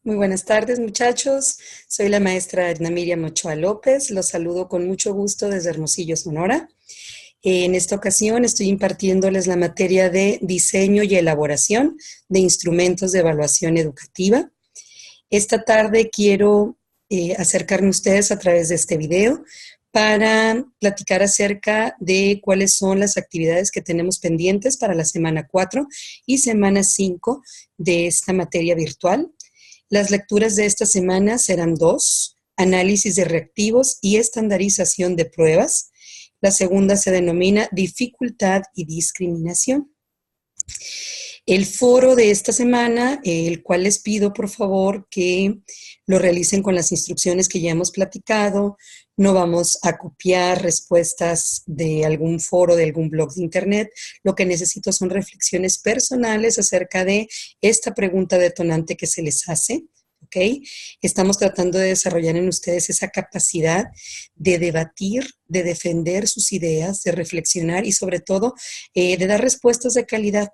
Muy buenas tardes, muchachos. Soy la maestra Edna Miriam Ochoa López. Los saludo con mucho gusto desde Hermosillo, Sonora. En esta ocasión estoy impartiéndoles la materia de diseño y elaboración de instrumentos de evaluación educativa. Esta tarde quiero acercarme a ustedes a través de este video para platicar acerca de cuáles son las actividades que tenemos pendientes para la semana 4 y semana 5 de esta materia virtual. Las lecturas de esta semana serán dos: análisis de reactivos y estandarización de pruebas. La segunda se denomina dificultad y discriminación. El foro de esta semana, el cual les pido por favor que lo realicen con las instrucciones que ya hemos platicado. No vamos a copiar respuestas de algún foro, de algún blog de internet. Lo que necesito son reflexiones personales acerca de esta pregunta detonante que se les hace. ¿Okay? Estamos tratando de desarrollar en ustedes esa capacidad de debatir, de defender sus ideas, de reflexionar y sobre todo de dar respuestas de calidad.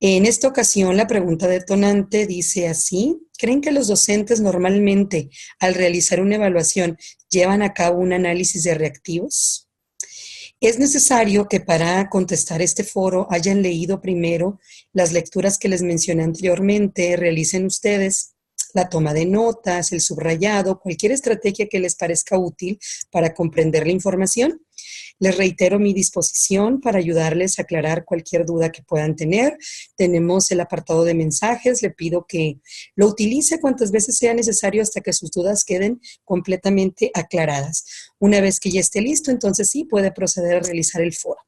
En esta ocasión, la pregunta detonante dice así: ¿creen que los docentes normalmente, al realizar una evaluación, llevan a cabo un análisis de reactivos? Es necesario que para contestar este foro hayan leído primero las lecturas que les mencioné anteriormente, realicen ustedes la toma de notas, el subrayado, cualquier estrategia que les parezca útil para comprender la información. Les reitero mi disposición para ayudarles a aclarar cualquier duda que puedan tener. Tenemos el apartado de mensajes. Le pido que lo utilice cuantas veces sea necesario hasta que sus dudas queden completamente aclaradas. Una vez que ya esté listo, entonces sí puede proceder a realizar el foro.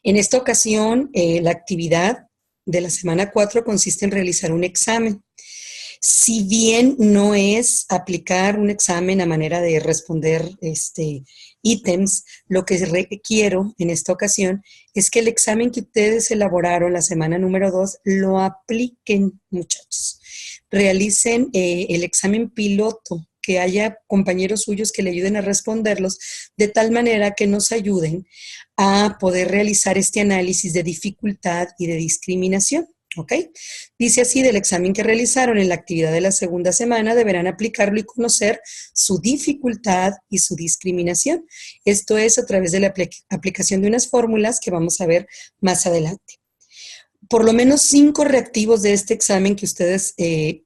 En esta ocasión, la actividad de la semana 4 consiste en realizar un examen. Si bien no es aplicar un examen a manera de responder ítems, lo que requiero en esta ocasión es que el examen que ustedes elaboraron la semana número 2 lo apliquen, muchachos. Realicen el examen piloto, que haya compañeros suyos que le ayuden a responderlos, de tal manera que nos ayuden a poder realizar este análisis de dificultad y de discriminación. ¿Ok? Dice así: del examen que realizaron en la actividad de la segunda semana deberán aplicarlo y conocer su dificultad y su discriminación. Esto es a través de la aplicación de unas fórmulas que vamos a ver más adelante. Por lo menos 5 reactivos de este examen que ustedes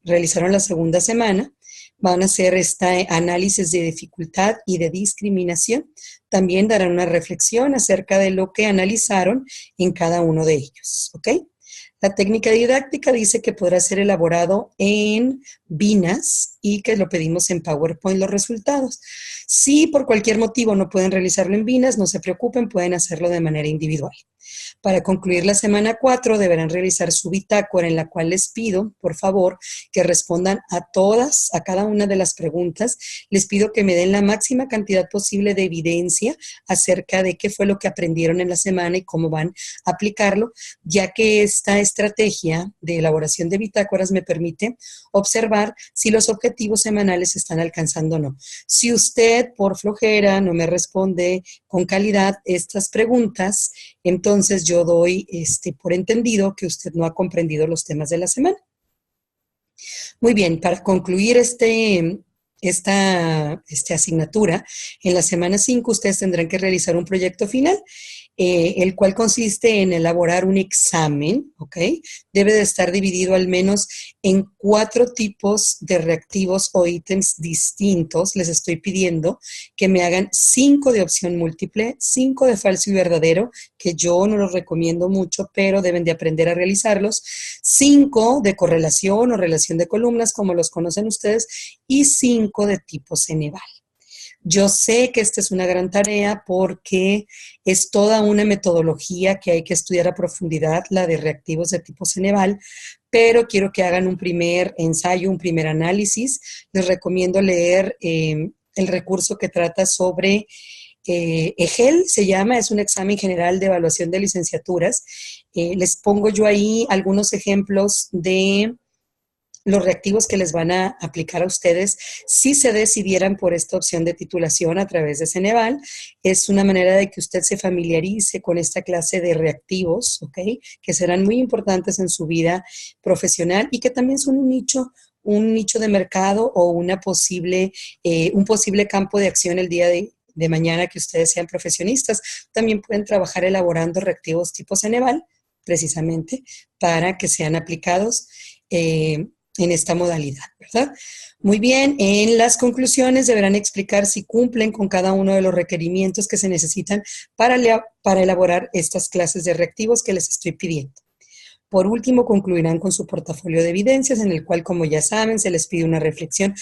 realizaron la segunda semana van a hacer este análisis de dificultad y de discriminación. También darán una reflexión acerca de lo que analizaron en cada uno de ellos. ¿Ok? La técnica didáctica dice que podrá ser elaborado en Vinas y que lo pedimos en PowerPoint los resultados. Si por cualquier motivo no pueden realizarlo en Vinas, no se preocupen, pueden hacerlo de manera individual. Para concluir la semana 4 deberán realizar su bitácora, en la cual les pido, por favor, que respondan a cada una de las preguntas. Les pido que me den la máxima cantidad posible de evidencia acerca de qué fue lo que aprendieron en la semana y cómo van a aplicarlo, ya que esta estrategia de elaboración de bitácoras me permite observar si los objetivos semanales se están alcanzando o no. Si usted por flojera no me responde con calidad estas preguntas, entonces yo doy por entendido que usted no ha comprendido los temas de la semana. Muy bien, para concluir esta asignatura, en la semana 5 ustedes tendrán que realizar un proyecto final, el cual consiste en elaborar un examen, ¿ok? Debe de estar dividido al menos en 4 tipos de reactivos o ítems distintos. Les estoy pidiendo que me hagan 5 de opción múltiple, 5 de falso y verdadero, que yo no los recomiendo mucho, pero deben de aprender a realizarlos, 5 de correlación o relación de columnas, como los conocen ustedes, y 5 de tipo Ceneval. Yo sé que esta es una gran tarea porque es toda una metodología que hay que estudiar a profundidad, la de reactivos de tipo Ceneval, pero quiero que hagan un primer ensayo, un primer análisis. Les recomiendo leer el recurso que trata sobre EGEL, se llama, es un examen general de evaluación de licenciaturas. Les pongo yo ahí algunos ejemplos de los reactivos que les van a aplicar a ustedes si se decidieran por esta opción de titulación a través de Ceneval. Es una manera de que usted se familiarice con esta clase de reactivos, ¿ok? Que serán muy importantes en su vida profesional y que también son un nicho de mercado o un posible campo de acción el día de mañana que ustedes sean profesionistas. También pueden trabajar elaborando reactivos tipo Ceneval, precisamente, para que sean aplicados en esta modalidad, ¿verdad? Muy bien, en las conclusiones deberán explicar si cumplen con cada uno de los requerimientos que se necesitan para elaborar estas clases de reactivos que les estoy pidiendo. Por último, concluirán con su portafolio de evidencias, en el cual, como ya saben, se les pide una reflexión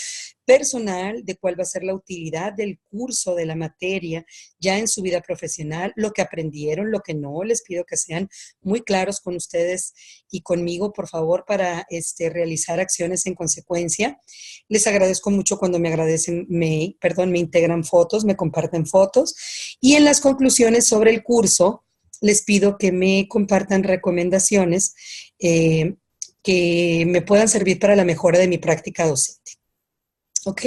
personal de cuál va a ser la utilidad del curso de la materia ya en su vida profesional, lo que aprendieron, lo que no. Les pido que sean muy claros con ustedes y conmigo, por favor, para realizar acciones en consecuencia. Les agradezco mucho cuando me agradecen, me integran fotos, me comparten fotos. Y en las conclusiones sobre el curso, les pido que me compartan recomendaciones que me puedan servir para la mejora de mi práctica docente. Ok,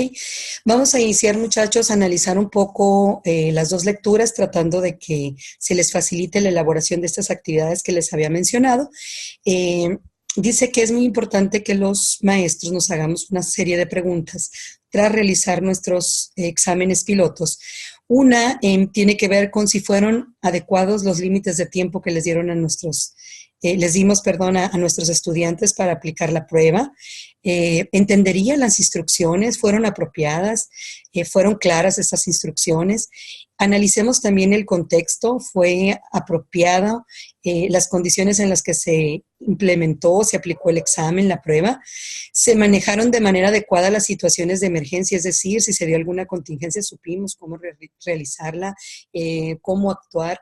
vamos a iniciar, muchachos, a analizar un poco las dos lecturas, tratando de que se les facilite la elaboración de estas actividades que les había mencionado. Dice que es muy importante que los maestros nos hagamos una serie de preguntas tras realizar nuestros exámenes pilotos. Una tiene que ver con si fueron adecuados los límites de tiempo que les dieron a nuestros a nuestros estudiantes para aplicar la prueba. ¿Entenderían las instrucciones? ¿Fueron apropiadas? ¿Fueron claras estas instrucciones? Analicemos también el contexto. ¿Fue apropiada las condiciones en las que se implementó, se aplicó el examen, la prueba? ¿Se manejaron de manera adecuada las situaciones de emergencia? Es decir, si se dio alguna contingencia, supimos cómo realizarla, cómo actuar.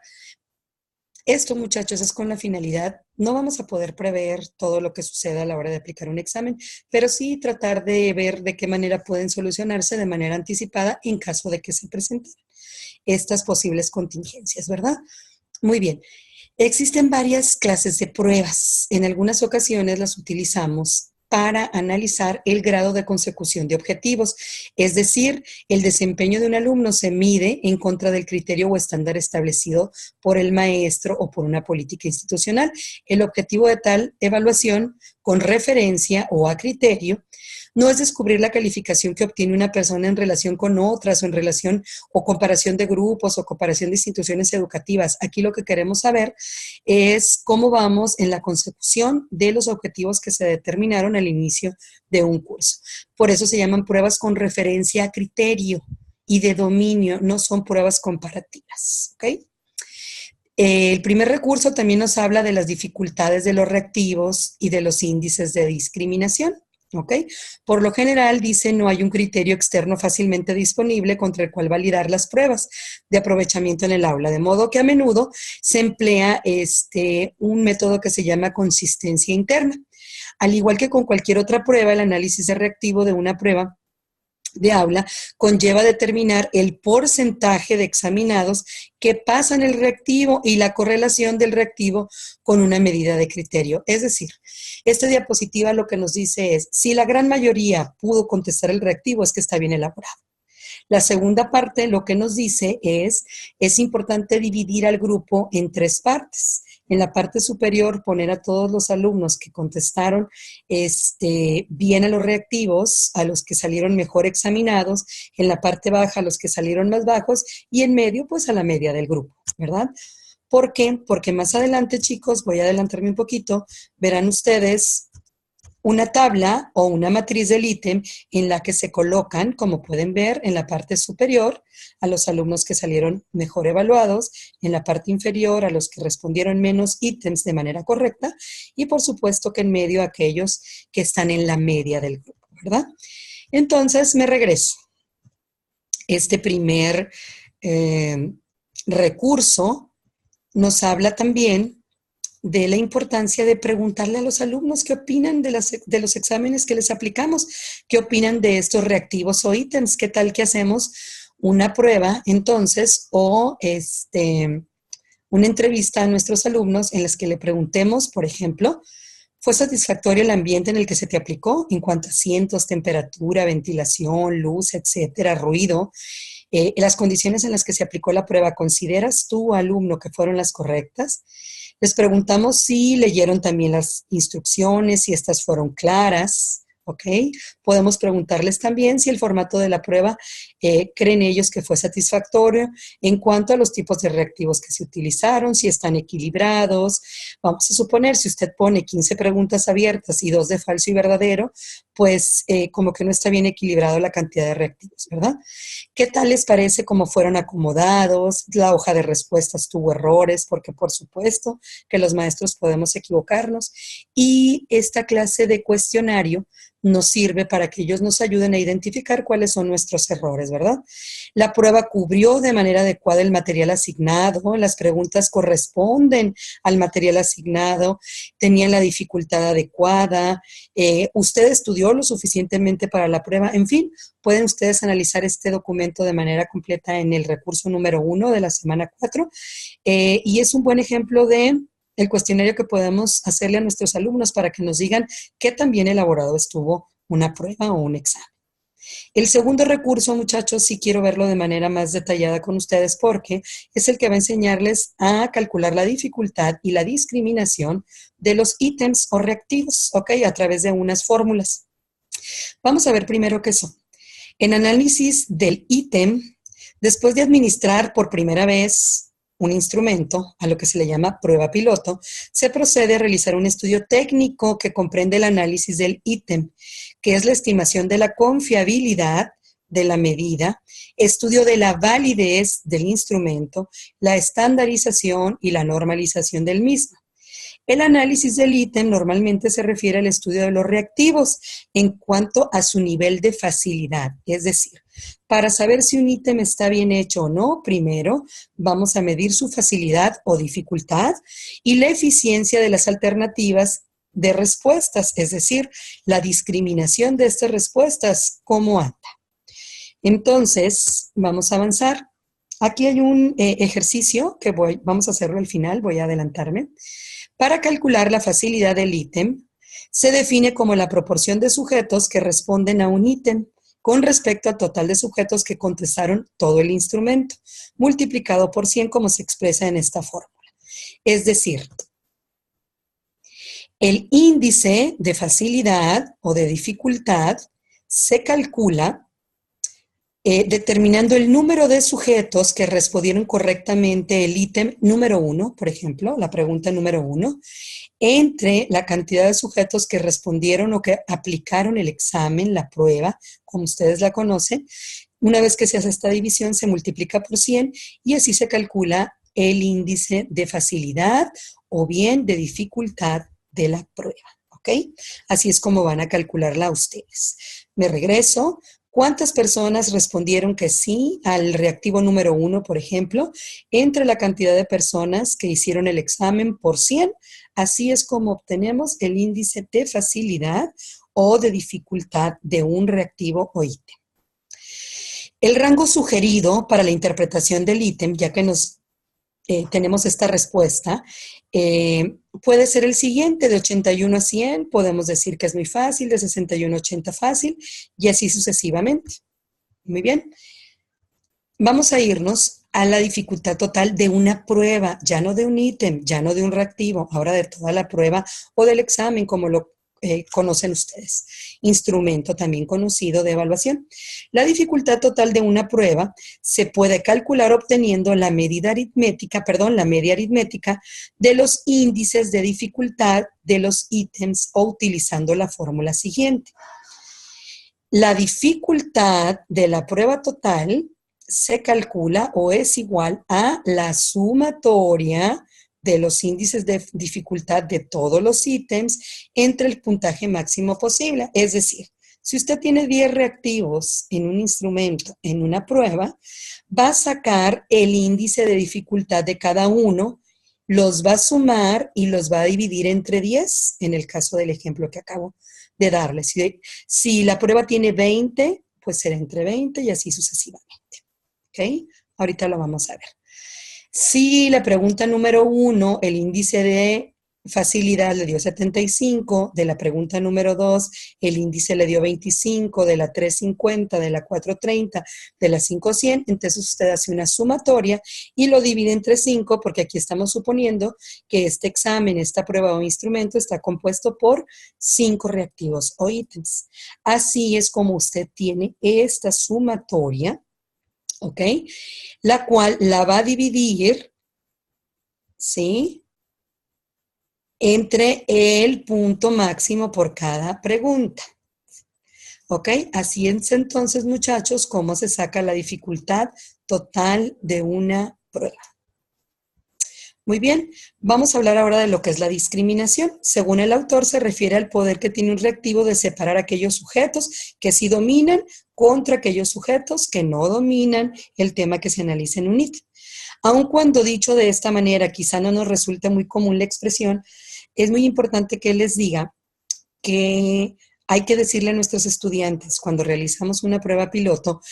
Esto, muchachos, es con la finalidad, no vamos a poder prever todo lo que suceda a la hora de aplicar un examen, pero sí tratar de ver de qué manera pueden solucionarse de manera anticipada en caso de que se presenten estas posibles contingencias, ¿verdad? Muy bien. Existen varias clases de pruebas. En algunas ocasiones las utilizamos para analizar el grado de consecución de objetivos. Es decir, el desempeño de un alumno se mide en contra del criterio o estándar establecido por el maestro o por una política institucional. El objetivo de tal evaluación, con referencia o a criterio, no es descubrir la calificación que obtiene una persona en relación con otras o en relación o comparación de grupos o comparación de instituciones educativas. Aquí lo que queremos saber es cómo vamos en la consecución de los objetivos que se determinaron al inicio de un curso. Por eso se llaman pruebas con referencia a criterio y de dominio, no son pruebas comparativas, ¿ok? El primer recurso también nos habla de las dificultades de los reactivos y de los índices de discriminación. ¿Ok? Por lo general, dice, no hay un criterio externo fácilmente disponible contra el cual validar las pruebas de aprovechamiento en el aula, de modo que a menudo se emplea un método que se llama consistencia interna. Al igual que con cualquier otra prueba, el análisis de reactivo de una prueba de aula conlleva determinar el porcentaje de examinados que pasan el reactivo y la correlación del reactivo con una medida de criterio. Es decir, esta diapositiva lo que nos dice es, si la gran mayoría pudo contestar el reactivo, es que está bien elaborado. La segunda parte lo que nos dice es importante dividir al grupo en tres partes. En la parte superior, poner a todos los alumnos que contestaron bien a los reactivos, a los que salieron mejor examinados. En la parte baja, a los que salieron más bajos. Y en medio, pues a la media del grupo, ¿verdad? ¿Por qué? Porque más adelante, chicos, voy a adelantarme un poquito, verán ustedes una tabla o una matriz del ítem en la que se colocan, como pueden ver, en la parte superior a los alumnos que salieron mejor evaluados, en la parte inferior a los que respondieron menos ítems de manera correcta y por supuesto que en medio a aquellos que están en la media del grupo, ¿verdad? Entonces me regreso. Este primer recurso nos habla también de la importancia de preguntarle a los alumnos qué opinan de los exámenes que les aplicamos, qué opinan de estos reactivos o ítems, qué tal que hacemos una prueba entonces o una entrevista a nuestros alumnos en las que le preguntemos, por ejemplo, ¿Fue satisfactorio el ambiente en el que se te aplicó en cuanto a asientos, temperatura, ventilación, luz, etcétera, ruido? Las condiciones en las que se aplicó la prueba, ¿consideras tú, alumno, que fueron las correctas? Les preguntamos si leyeron también las instrucciones, si estas fueron claras, ¿ok? Podemos preguntarles también si el formato de la prueba creen ellos que fue satisfactorio en cuanto a los tipos de reactivos que se utilizaron, si están equilibrados. Vamos a suponer, si usted pone 15 preguntas abiertas y 2 de falso y verdadero, pues como que no está bien equilibrado la cantidad de reactivos, ¿verdad? ¿Qué tal les parece cómo fueron acomodados? La hoja de respuestas tuvo errores, porque por supuesto que los maestros podemos equivocarnos. Y esta clase de cuestionario nos sirve para que ellos nos ayuden a identificar cuáles son nuestros errores, ¿verdad? La prueba cubrió de manera adecuada el material asignado, las preguntas corresponden al material asignado, tenían la dificultad adecuada, usted estudió lo suficientemente para la prueba, en fin, pueden ustedes analizar este documento de manera completa en el recurso número 1 de la semana 4, y es un buen ejemplo de el cuestionario que podemos hacerle a nuestros alumnos para que nos digan qué tan bien elaborado estuvo una prueba o un examen. El segundo recurso, muchachos, sí quiero verlo de manera más detallada con ustedes porque es el que va a enseñarles a calcular la dificultad y la discriminación de los ítems o reactivos, ¿ok? A través de unas fórmulas. Vamos a ver primero qué son. En análisis del ítem, después de administrar por primera vez un instrumento, a lo que se le llama prueba piloto, se procede a realizar un estudio técnico que comprende el análisis del ítem, que es la estimación de la confiabilidad de la medida, estudio de la validez del instrumento, la estandarización y la normalización del mismo. El análisis del ítem normalmente se refiere al estudio de los reactivos en cuanto a su nivel de facilidad. Es decir, para saber si un ítem está bien hecho o no, primero vamos a medir su facilidad o dificultad y la eficiencia de las alternativas de respuestas, es decir, la discriminación de estas respuestas, cómo anda. Entonces, vamos a avanzar. Aquí hay un ejercicio que vamos a hacerlo al final, voy a adelantarme. Para calcular la facilidad del ítem, se define como la proporción de sujetos que responden a un ítem con respecto al total de sujetos que contestaron todo el instrumento, multiplicado por 100 como se expresa en esta fórmula. Es decir, el índice de facilidad o de dificultad se calcula determinando el número de sujetos que respondieron correctamente el ítem número 1, por ejemplo, la pregunta número 1, entre la cantidad de sujetos que respondieron o que aplicaron el examen, la prueba, como ustedes la conocen. Una vez que se hace esta división, se multiplica por 100 y así se calcula el índice de facilidad o bien de dificultad de la prueba, ¿ok? Así es como van a calcularla ustedes. Me regreso. ¿Cuántas personas respondieron que sí al reactivo número 1, por ejemplo, entre la cantidad de personas que hicieron el examen por 100? Así es como obtenemos el índice de facilidad o de dificultad de un reactivo o ítem. El rango sugerido para la interpretación del ítem, ya que tenemos esta respuesta, puede ser el siguiente: de 81 a 100, podemos decir que es muy fácil, de 61 a 80 fácil, y así sucesivamente. Muy bien. Vamos a irnos a la dificultad total de una prueba, ya no de un ítem, ya no de un reactivo, ahora de toda la prueba o del examen, como lo conocen ustedes. Instrumento también conocido de evaluación. La dificultad total de una prueba se puede calcular obteniendo la media aritmética de los índices de dificultad de los ítems o utilizando la fórmula siguiente. La dificultad de la prueba total se calcula o es igual a la sumatoria de los índices de dificultad de todos los ítems entre el puntaje máximo posible. Es decir, si usted tiene 10 reactivos en un instrumento, en una prueba, va a sacar el índice de dificultad de cada uno, los va a sumar y los va a dividir entre 10, en el caso del ejemplo que acabo de darle. Si la prueba tiene 20, pues será entre 20 y así sucesivamente. ¿Ok? Ahorita lo vamos a ver. Si la pregunta número 1, el índice de facilidad le dio 75, de la pregunta número 2 el índice le dio 25, de la 350, de la 430, de la 500, entonces usted hace una sumatoria y lo divide entre 5 porque aquí estamos suponiendo que este examen, esta prueba o instrumento está compuesto por 5 reactivos o ítems. Así es como usted tiene esta sumatoria, ¿ok? La cual la va a dividir, ¿sí?, entre el punto máximo por cada pregunta. ¿Ok? Así es entonces, muchachos, cómo se saca la dificultad total de una prueba. Muy bien, vamos a hablar ahora de lo que es la discriminación. Según el autor, se refiere al poder que tiene un reactivo de separar aquellos sujetos que sí dominan contra aquellos sujetos que no dominan el tema que se analiza en un ítem. Aun cuando dicho de esta manera quizá no nos resulte muy común la expresión, es muy importante que les diga que hay que decirle a nuestros estudiantes cuando realizamos una prueba piloto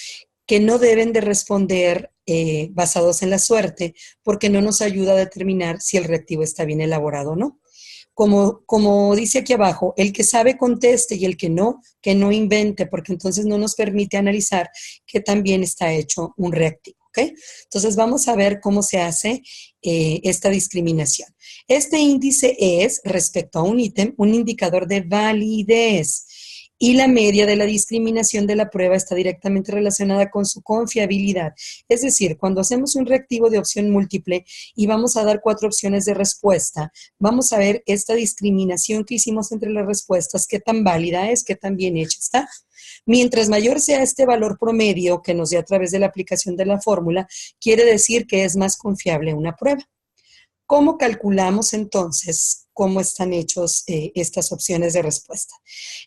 que no deben de responder basados en la suerte porque no nos ayuda a determinar si el reactivo está bien elaborado o no. Como dice aquí abajo, el que sabe conteste y el que no invente, porque entonces no nos permite analizar que también está hecho un reactivo. ¿Okay? Entonces vamos a ver cómo se hace esta discriminación. Este índice es, respecto a un ítem, un indicador de validez y la media de la discriminación de la prueba está directamente relacionada con su confiabilidad. Es decir, cuando hacemos un reactivo de opción múltiple y vamos a dar 4 opciones de respuesta, vamos a ver esta discriminación que hicimos entre las respuestas, qué tan válida es, qué tan bien hecha está. Mientras mayor sea este valor promedio que nos dé a través de la aplicación de la fórmula, quiere decir que es más confiable una prueba. ¿Cómo calculamos entonces cómo están hechos estas opciones de respuesta?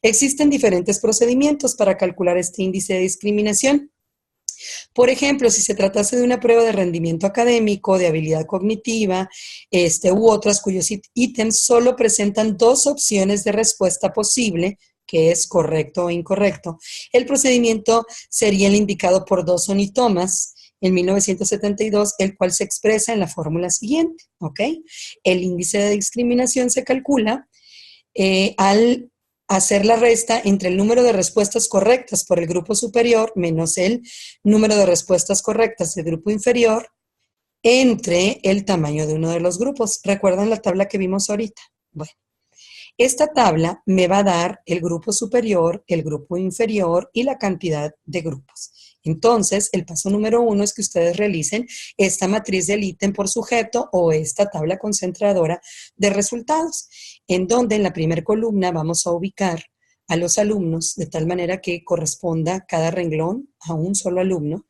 Existen diferentes procedimientos para calcular este índice de discriminación. Por ejemplo, si se tratase de una prueba de rendimiento académico, de habilidad cognitiva, u otras cuyos ítems solo presentan 2 opciones de respuesta posible, que es correcto o incorrecto, el procedimiento sería el indicado por Dawson y Thomas en 1972, el cual se expresa en la fórmula siguiente, ¿ok? El índice de discriminación se calcula al hacer la resta entre el número de respuestas correctas por el grupo superior menos el número de respuestas correctas del grupo inferior entre el tamaño de uno de los grupos. ¿Recuerdan la tabla que vimos ahorita? Bueno, esta tabla me va a dar el grupo superior, el grupo inferior y la cantidad de grupos. Entonces, el paso número 1 es que ustedes realicen esta matriz del ítem por sujeto o esta tabla concentradora de resultados, en donde en la primera columna vamos a ubicar a los alumnos de tal manera que corresponda cada renglón a un solo alumno.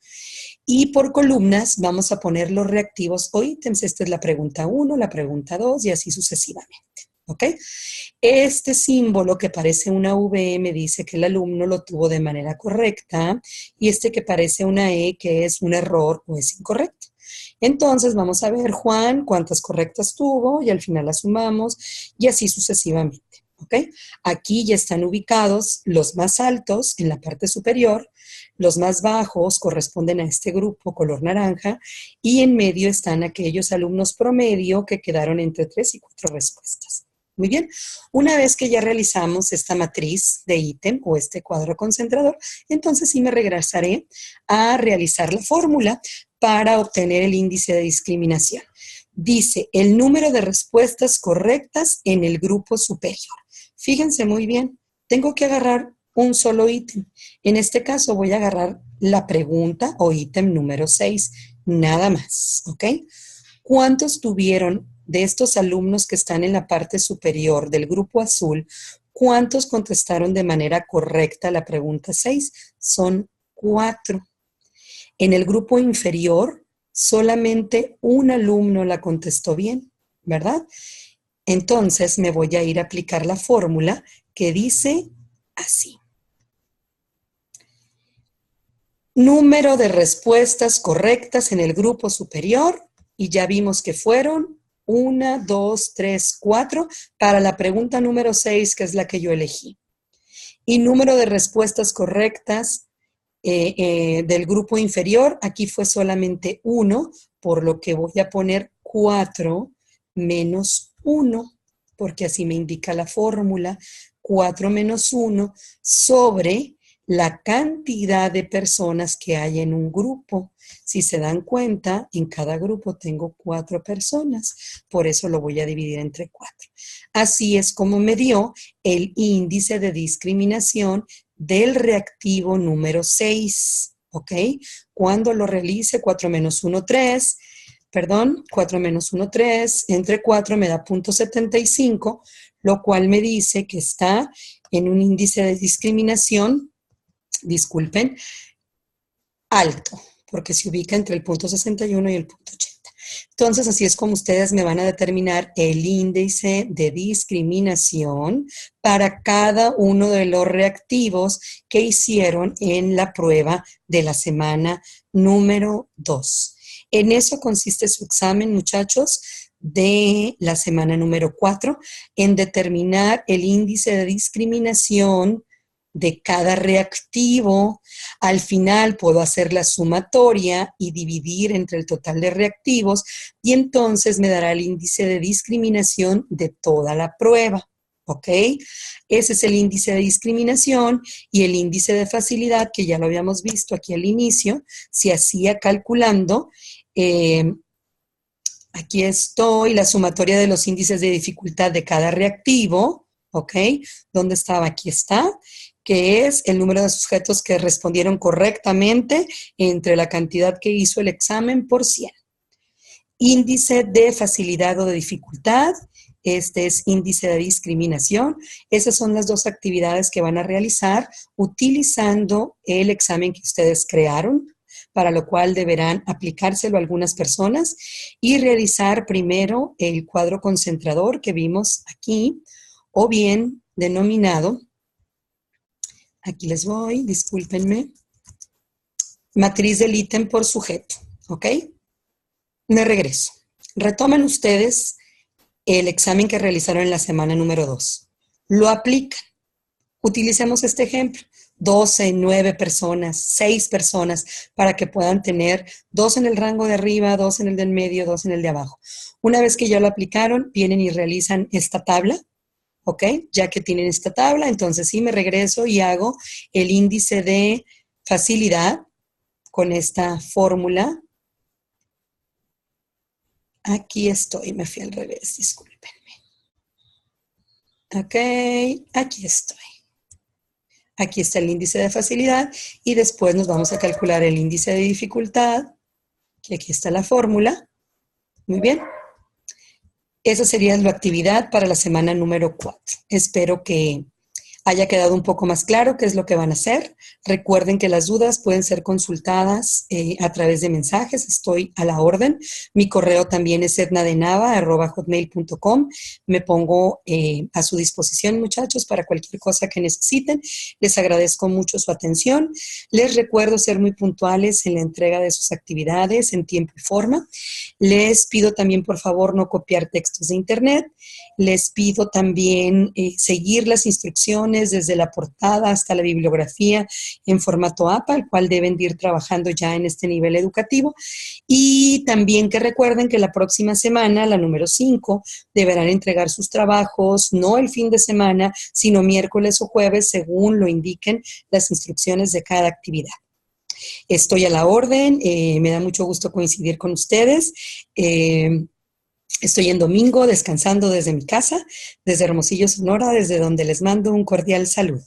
Y por columnas vamos a poner los reactivos o ítems. Esta es la pregunta 1, la pregunta 2 y así sucesivamente. ¿Ok? Este símbolo que parece una V me dice que el alumno lo tuvo de manera correcta y este que parece una E que es un error o es incorrecto. Entonces vamos a ver, Juan, cuántas correctas tuvo y al final las sumamos y así sucesivamente. ¿Ok? Aquí ya están ubicados los más altos en la parte superior, los más bajos corresponden a este grupo color naranja y en medio están aquellos alumnos promedio que quedaron entre 3 y 4 respuestas. Muy bien, una vez que ya realizamos esta matriz de ítem o este cuadro concentrador, entonces sí me regresaré a realizar la fórmula para obtener el índice de discriminación. Dice el número de respuestas correctas en el grupo superior. Fíjense muy bien, tengo que agarrar un solo ítem. En este caso voy a agarrar la pregunta o ítem número 6, nada más, ¿ok? ¿Cuántos tuvieron de estos alumnos que están en la parte superior del grupo azul? ¿Cuántos contestaron de manera correcta la pregunta 6? Son 4. En el grupo inferior, solamente un alumno la contestó bien, ¿verdad? Entonces me voy a ir a aplicar la fórmula que dice así. Número de respuestas correctas en el grupo superior y ya vimos que fueron 1, 2, 3, 4 para la pregunta número 6, que es la que yo elegí. Y número de respuestas correctas del grupo inferior, aquí fue solamente 1, por lo que voy a poner 4 menos 1. porque así me indica la fórmula, 4 menos 1 sobre la cantidad de personas que hay en un grupo. Si se dan cuenta, en cada grupo tengo 4 personas, por eso lo voy a dividir entre 4. Así es como me dio el índice de discriminación del reactivo número 6, ¿ok? Cuando lo realice, 4 menos 1, 3, perdón, 4 menos 1, 3, entre 4 me da 0.75, lo cual me dice que está en un índice de discriminación, disculpen, alto, porque se ubica entre el 0.61 y el 0.80. Entonces, así es como ustedes me van a determinar el índice de discriminación para cada uno de los reactivos que hicieron en la prueba de la semana número 2. En eso consiste su examen, muchachos, de la semana número 4, en determinar el índice de discriminación de cada reactivo. Al final puedo hacer la sumatoria y dividir entre el total de reactivos y entonces me dará el índice de discriminación de toda la prueba. ¿Ok? Ese es el índice de discriminación y el índice de facilidad, que ya lo habíamos visto aquí al inicio, se hacía calculando. Aquí estoy, la sumatoria de los índices de dificultad de cada reactivo. ¿Ok? ¿Dónde estaba? Aquí está, que es el número de sujetos que respondieron correctamente entre la cantidad que hizo el examen por 100. Índice de facilidad o de dificultad, este es índice de discriminación. Esas son las dos actividades que van a realizar utilizando el examen que ustedes crearon, para lo cual deberán aplicárselo a algunas personas y realizar primero el cuadro concentrador que vimos aquí, o bien denominado, aquí les voy, discúlpenme, matriz del ítem por sujeto, ¿ok? Me regreso. Retomen ustedes el examen que realizaron en la semana número 2. Lo aplican. Utilicemos este ejemplo. 12, 9 personas, 6 personas, para que puedan tener 2 en el rango de arriba, 2 en el del medio, 2 en el de abajo. Una vez que ya lo aplicaron, vienen y realizan esta tabla. ¿Ok? Ya que tienen esta tabla, entonces sí me regreso y hago el índice de facilidad con esta fórmula. Aquí estoy, me fui al revés, discúlpenme. Ok, aquí estoy. Aquí está el índice de facilidad y después nos vamos a calcular el índice de dificultad, que aquí está la fórmula. Muy bien. Esa sería la actividad para la semana número 4. Espero que haya quedado un poco más claro qué es lo que van a hacer. Recuerden que las dudas pueden ser consultadas a través de mensajes. Estoy a la orden. Mi correo también es ednadenava@hotmail.com. Me pongo a su disposición, muchachos, para cualquier cosa que necesiten. Les agradezco mucho su atención. Les recuerdo ser muy puntuales en la entrega de sus actividades en tiempo y forma. Les pido también, por favor, no copiar textos de internet. Les pido también seguir las instrucciones desde la portada hasta la bibliografía en formato APA, el cual deben de ir trabajando ya en este nivel educativo. Y también que recuerden que la próxima semana, la número 5, deberán entregar sus trabajos, no el fin de semana, sino miércoles o jueves, según lo indiquen las instrucciones de cada actividad. Estoy a la orden, me da mucho gusto coincidir con ustedes. Estoy en domingo descansando desde mi casa, desde Hermosillo, Sonora, desde donde les mando un cordial saludo.